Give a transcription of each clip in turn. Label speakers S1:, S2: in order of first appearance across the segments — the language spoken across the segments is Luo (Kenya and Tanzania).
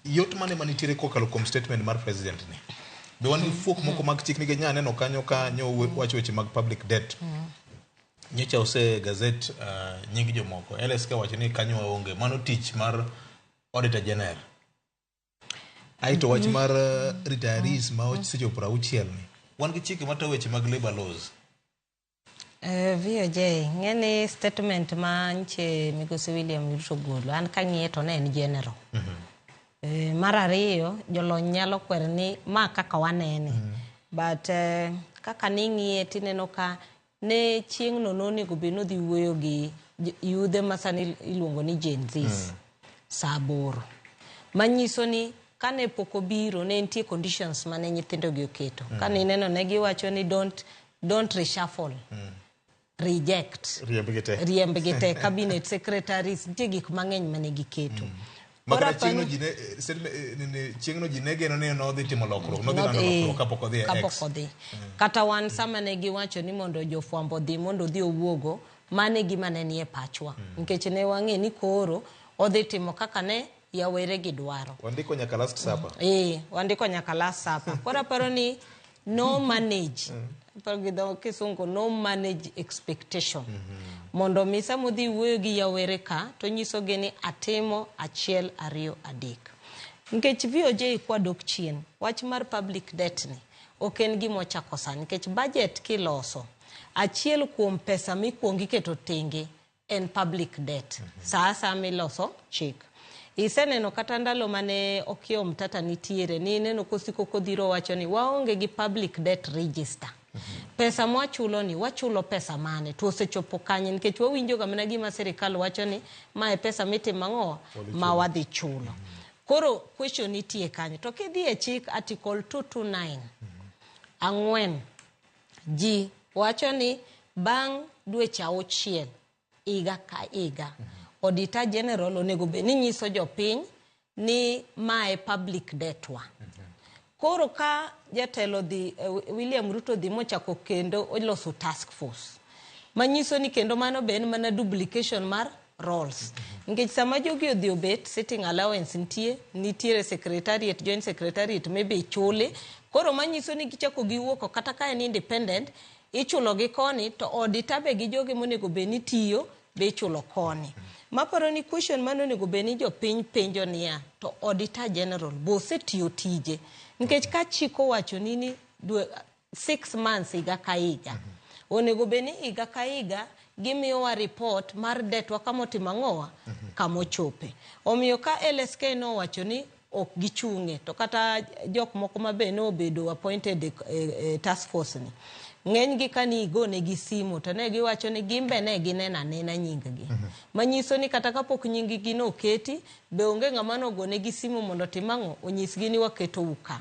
S1: yot mane manitiere kokalo kuom statement mar president ni. Be wan gi fuok moko mag chik ni genya neno kanyo ka nyo wacho weche mag public debt. Nyocha ose gazet nying jomoko. LSK wacho ni kanyo onge mano tich mar Auditor General. Aito wach mar retirees ma osecho 60 ni. Wan gi chike matayo weche mag labor laws.
S2: VOJ ngene statement ma nche Migosi William Ruto golo an kang'iye to ne en general. Mar ariyo jolony nyalo kwero ni ma kaka wanene but kaka ning'iye tineno ka ne chieng' no nonego be nodhi wuoyo gi yudhe masani iluongo ni Gen Zs saa 8 manyiso ni kane poko biro ne nitie conditions mane nyithindo gi oketo kane neno ne giwacho ni don't reshuffle reject riembgite cabinet secretaries nitie gik mang'eny mane giketo
S1: Makara chieng'no ji ne geno ni nodhi timo lokruok, nodhi lando lokruok kapok odhi e X.
S2: Kata wan sama ne giwacho ni mondo jofwambo dhi mondo odhi owuogo, mane gima ne nie pachwa. Nikech ne wang'e ni koro odhi timo kaka ne yawere gi dwaro.
S1: Wandiko nyaka last supper.
S2: Wandiko nyaka last supper. Kora paro ni no manage. Kisungu no manage expectation. Mondo misa modhi wuoyo gi yawere ka to nyiso gini atimo 1 2 3. Nikech VOJ kwa dok chien wach mar public debt ni oken gimo chako sani nikech budget kiloso achiel kuom pesa mikuongi keto tenge en public debt. Sasa miloso chik. Iseneno kata ndalo mane okio mtata nitiere ni neno kosiko kodhiro wacho ni waonge gi public debt register. Pesa mwachulo ni wachulo pesa mane to osechopo kanye nikech wawinjo ga mana gima serikal wacho ni mae pesa mitimo ang'o ma wadhi chulo. Koro question nitie kanye to kidhi e chik article 229 ang'wen ji wacho ni bang' dweche 6 iga ka iga Auditor General onego be ni nyiso jopiny ni mae public debt wa. Koro ka jatelo dhi William Ruto dhi mochako kendo oloso task force manyiso ni kendo mano be en mana duplication mar roles. Nikech sama jogi odhi obet sitting allowance nitiere secretariat joint secretariat maybe chule koro manyiso ni gichako giwuoko kata ka en independent ichulo gi koni to auditor be gi jogi monego be ni tiyo be ichulo koni. Maparo ni question mano onego be ni jopiny penjo niya to Auditor General bose tiyo tije. Nikech ka chiko wacho ni 6 months iga ka iga. Onego be ni iga ka iga gimiyowa report mar debt wa kama otimo ang'owa kama ochope. Omiyo ka LSK no wacho ni ok gichung'e to kata jok moko mabe no obedo appointed task force ni. Ng'eny gi kani igone gi simu to ne giwacho ni gimbe ne ginena nena nying gi. Manyiso ni kata kapok nying gi no keti be onge ng'ama no gone gi simu mondo timang'o onyisgi ni waketo uka.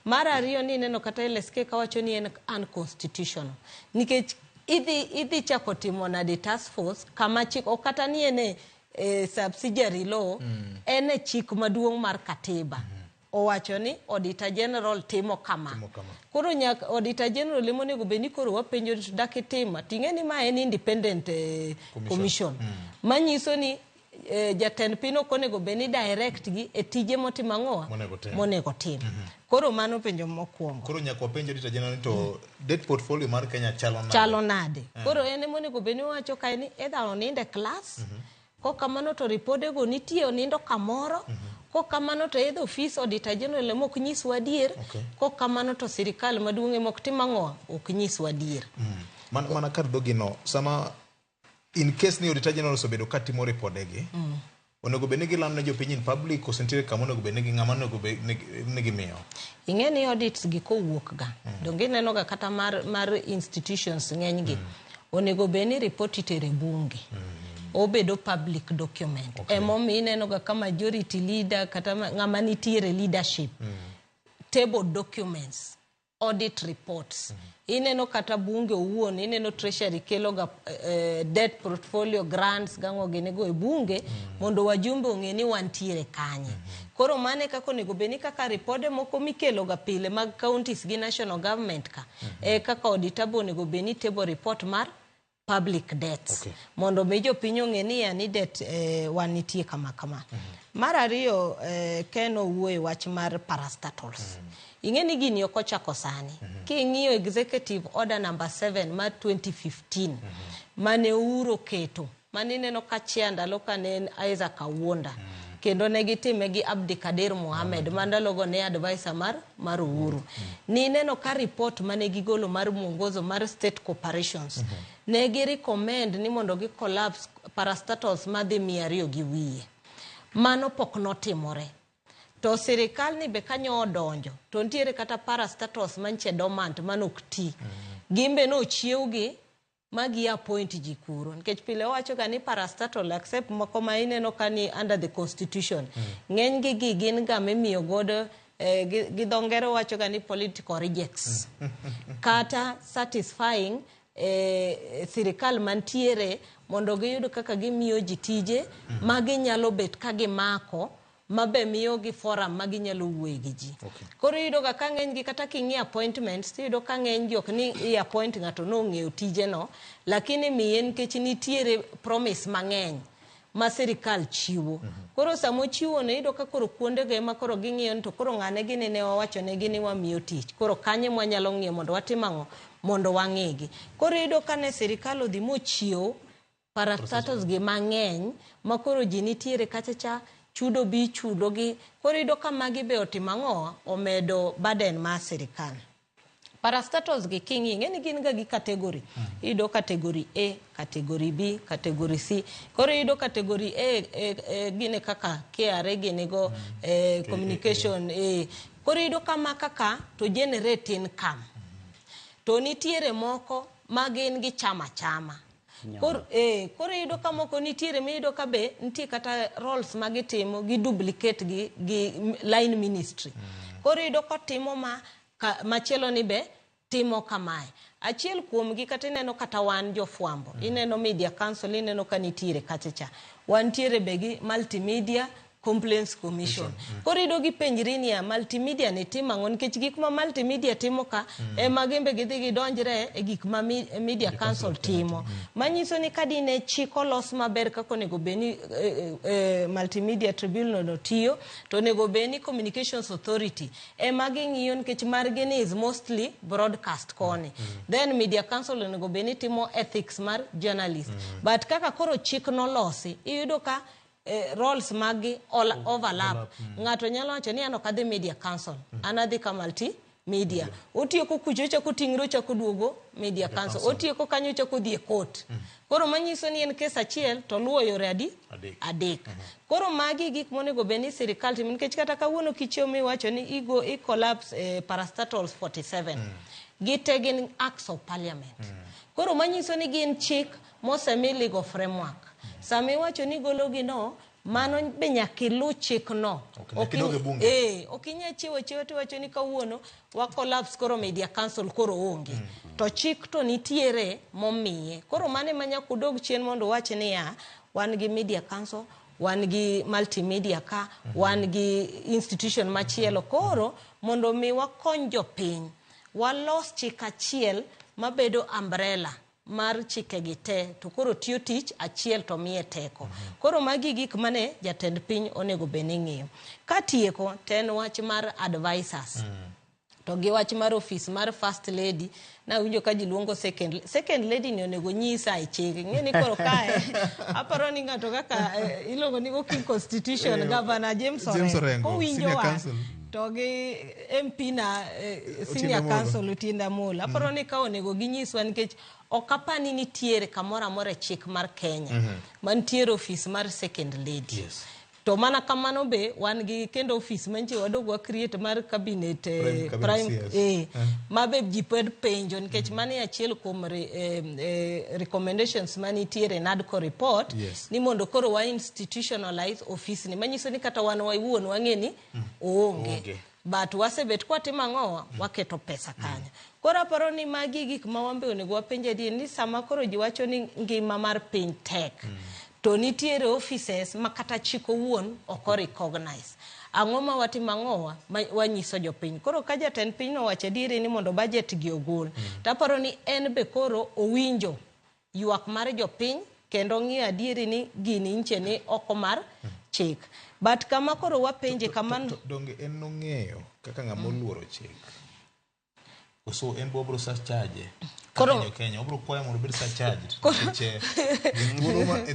S2: Mar ariyo ni neno kata LSK ka wacho ni en unconstitutional. Nikech idhi chako timo na the task force kama chik okata ni ene subsidiary law ene chik maduong' mar katiba. Owacho ni Auditor General timo kama. Koro nyaka Auditor General monego be ni koro wapenjo dakitima ting'eni ma en independent commission. Manyiso ni jatend pino konego be ni direct gi e tije motimo ang'owa monego tim. Koro mano penjo mokwongo.
S1: Koro nyaka wapenjo Auditor General to debt portfolio mar Kenya
S2: chalo nade. Koro ene monego be ni wacho ka ni either oninde class ko kamano to ripode go nitie onindo kamoro ko kamano to edho office Auditor General mok nyiswa adier ko kamano to sirikal maduong' mok tim ang'owa ok nyiswa adier.
S1: Mana kar dogino sama in case ni Auditor General osebedo katimo ripodegi onego be ni gilando ne jopiny in public osentiere kama onego be ni ng'ama onego be ni gimiyo.
S2: Ing'e ni audits gi kowuok ga donge neno ga kata mar institutions ng'eny gi onego be ni report itere bunge. Obedo public document. Emomi ineno ga kama majority leader kata ng'ama nitiere leadership. Table documents, audit reports. Ineno kata bunge owuon, ineno treasury kelo ga debt portfolio grants gang'o genego e bunge mondo wajumbe ong'e ni wantiere kanye. Koro mane kako onego be ni kaka ripode moko mikelo ga pile mag counties gi national government ka kaka auditor onego be ni table report mar public debts. Mondo mi jopiny ong'e ni ani det wan nitie kama. Mar ariyo Ken owuoyo wach mar parastatals. Ing'e ni gini ok ochako sani. King'iyo executive order number 7 mar 2015 mane Uhuru keto, mane neno ka chia ndalo kane en Isaac Awuonda, kendo ne gitime gi Abdikadir Mohamed mandalogo ne advisor mar Uhuru. Ni neno ka report mane gigolo mar mwongozo mar state corporations ne gi recommend ni mondo gi collapse parastatals madhi 200 gi wiye. Mano pok notimore. To sirikal ni be kanyo odonjo to ntiere kata parastatals manche dormant manok ti. Gimbe no chiewgi magi appoint ji kuro. Nikech pile wacho ga ni parastatal accept moko ma ineno ka ni under the constitution. Ng'eny gi gin ga mimiyo godo gi dongere wacho ga ni political rejects. Kata satisfying sirikal mantiere mondo giyud kaka gimiyo ji tije magi nyalo bet ka gimako mabe miyo gi forum magi nyalo wuoye gi ji. Koro yudo ga ka ng'eny gi kata kingi appointments yudo ka ng'eny gi ok ni appoint ng'ato no ng'eyo tije no, lakini miyen kech nitiere promise mang'eny ma sirikal chiwo. Koro samo chiwo ne yudo ka koro kuonde ge ma koro ging'iyo to koro ng'ane gini ne wawacho ne gini wamiyo tich. Koro kanye mwanyalo ng'iyo mondo watimang'o mondo wang'egi. Koro yudo ka ne sirikal odhi mochiwo parastatals gi mang'eny ma koro ji nitiere kachacha chudo bi chudo gi. Koro yudo ka magi be otimang'o omedo burden ma sirikal. Parastatals gi kingi ng'eni gin ga gi category. Yudo category A, category B, category C. Koro yudo category A gine kaka KRA gine go communication A. Koro yudo kama kaka to generate income. To nitiere moko magin gi chama. Koro yudo ka moko nitiere mi yudo ka be nitie kata roles magitimo gi duplicate gi line ministry. Koro yudo ka timo machielo ni be timo kamae. Achiel kuom gi kata ineno kata wan jofwambo. Ineno media council ineno ka nitiere kachacha. Wantiere be gi multimedia complaints commission. Koro yudo gi penjri ni multimedia ne timang'o nikech gik ma multimedia timo ka magimbe gidhi gidonjre e gik ma media council timo. Manyiso ni kadine chiko los maber kako nego beni multimedia tribunal no tiyo to nego beni communications authority magi ng'iyo nikech margi ni is mostly broadcast koni. Then media council nego beni timo ethics mar journalist. But kaka koro chik no losi iyudo ka roles magi overlap. Ng'ato nyalo wacho ni ano kadhi media council, anadhi ka multimedia. Otieko kuchocha kuting'ro chako duogo media council. Otieko kanyo chako dhi e court. Koro manyiso ni en kes achiel to luwo yore adek. Koro magi gik monego beni sirikal timo nikech kata kawuono kichio mi wacho ni i collapse parastatals 47. Gite gin acts of parliament. Koro manyiso ni gin chik mosemi legal framework. Sami wacho ni gologi no, mano be nyaka ilu chik no. Okinya chiwo to wacho ni kawuono wa collapse koro media council koro onge. To chik to nitiere momiye. Koro mane manyaka udog chien mondo wach ni wan gi media council, wan gi multimedia ka, wan gi institution machielo. Koro mondo mi wakony jopiny, walos chik achiel mabedo umbrella mar chike gi te to koro tiyo tich achiel to miye teko. Koro magi gik mane jatend piny onego beni ng'iyo. Katieko ten wach mar advisors. To gi wach mar office mar first lady na winjo ka ji luongo second lady ni onego nyisa e chik. Ng'eni koro kae aparo ni ng'ato kaka iluongo ni working constitution governor James Orengo winjo wa to gi MP na senior council Otienda Amollo. Aparo ni ka onego ginyiswa nikech okapani nitiere kamora more chik mar Kenya mantiere office mar second lady. To mana kamano be wan gi kendo office manche wadogwa create mar cabinet prime mabe jiped penjo nikech mani achiel kuom recommendations manitiere NADCO report ni mondo koro wa institutionalize office ni manyiso ni kata wan wawuon wang'eni oonge. But wasebet kwa timang'owa waketo pesa kanya. Koro aparo ni magi gik ma wambe onego wapenje di ni sama koro ji wacho ni ngima mar piny tek. To nitiere offices makata chiko wuon oko recognize. Ang'o ma watimang'owa wanyiso jopiny. Koro ka jatend piny no wacho diri ni mondo budget gi ogol. Taparo ni en be koro owinjo yuak mar jopiny kendo ng'iyo adieri ni gini nche ni oko mar chik. But kama koro wapenje kaman
S1: donge en nong'eyo kaka ng'ama oluoro chik. So en bobro sa charge. Koro Kenya obro kwayo mondo bed sa charge. Che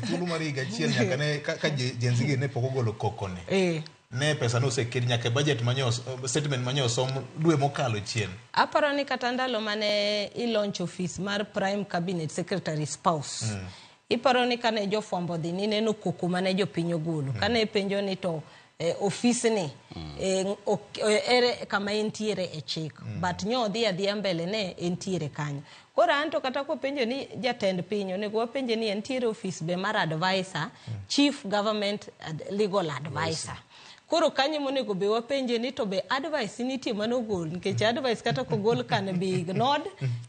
S1: thuolo mar higa achiel nyaka ne ka jenzige ne pok ogolo kokone. Ne pesa no seked nyaka budget manyo statement manyo som dwe mokalo chien.
S2: Aparo ni kata ndalo mane I launch office mar Prime Cabinet Secretary spouse. Iparo ni kane jofwambo dhi ni neno koko mane jopiny ogolo. Kane penjo ni to office ni ere kama entiere e chik. But nyo dhi adhiya mbele ne entiere kanyo. Koro anto kata ko penjo ni jatend piny onego wapenje ni entiere office be mar advisor, chief government legal advisor. Koro kanyo monego be wapenje ni to be advice nitie manogol nikech advice kata kogol kan be ignored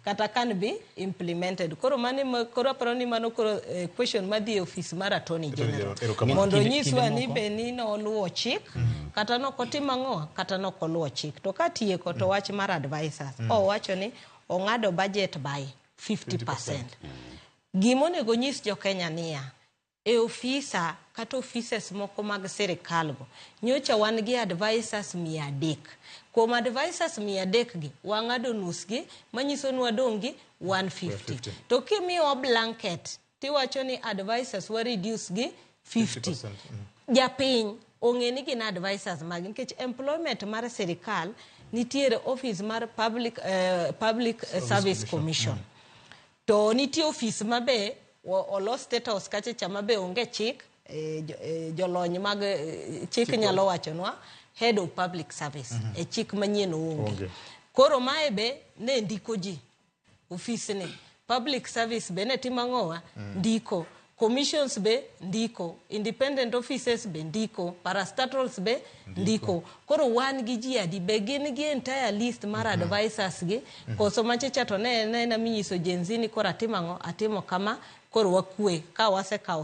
S2: kata kan be implemented. Koro mane koro aparo ni mano koro question madhi office mar attorney general mondo nyiswa ni be ni no luwo chik kata no kotimo ang'o kata no koluwo chik. To katieko to wach mar advisors wacho ni ong'ado budget by 50%. Gimonego nyis jo Kenya niya e ofisa kata offices moko mag sirikal go nyocha wan gi advisors 300. Kuom advisors 300 gi wang'ado nus gi manyiso ni wadong' gi 150. To kimiyo blanket tiwacho ni advisors wa reduce gi 50%. Japiny ong'e ni gin advisors mag nikech employment mar sirikal nitiere office mar public service commission. To nitie office mabe olo state house kache chama be onge chik jolony mag chik nyalo wachonwa head of public service e chik manyien onge. Koro mae be ne ndiko ji office ni public service be ne timang'owa ndiko commissions be ndiko independent offices be ndiko parastatals be ndiko. Koro wan gi ji adi be gin gi entire list mar advisors gi koso machecha to ne na minyiso jenzini koro atimo kama koro wakwe ka wasekawo